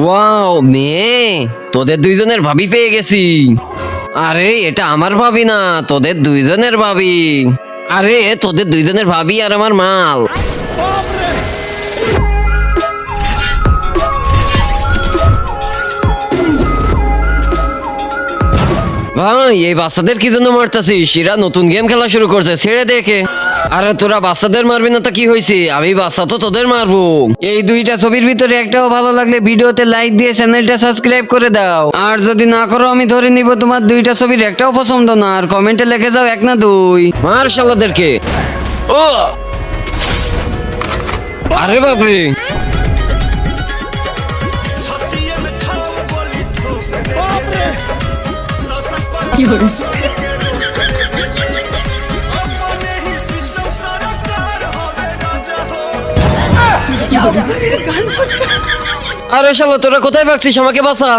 Wow মেয়ে, তোদের দুইজনের ভাবি পেয়ে গেছি। আরে এটা আমার ভাবি না, তোদের দুইজনের ভাবি। আরে তোদের দুইজনের ভাবি আর আমার মাল। ভাই এই বাচ্চাদের কি জন্য মারতাছিস? এরা নতুন গেম খেলা শুরু করছে, ছেড়ে দেখে। আরে তোরা বাচ্চাদের মারবি না তো কি হয়েছে? আমি বাচ্চা তো তোদের মারবো। এই দুইটা ছবির ভিতরে একটাও ভালো লাগলে ভিডিওতে লাইক দিয়ে চ্যানেলটা সাবস্ক্রাইব করে দাও। আর যদি না করো আমি ধরে নিব তোমার দুইটা ছবির একটাও পছন্দ না। আর কমেন্টে লিখে যাও 1 না 2। মার শালাদেরকে। ও আরে বাপরে, আরে শালা তোরা কোথায় ভাগছিস? আমাকে বাঁচা।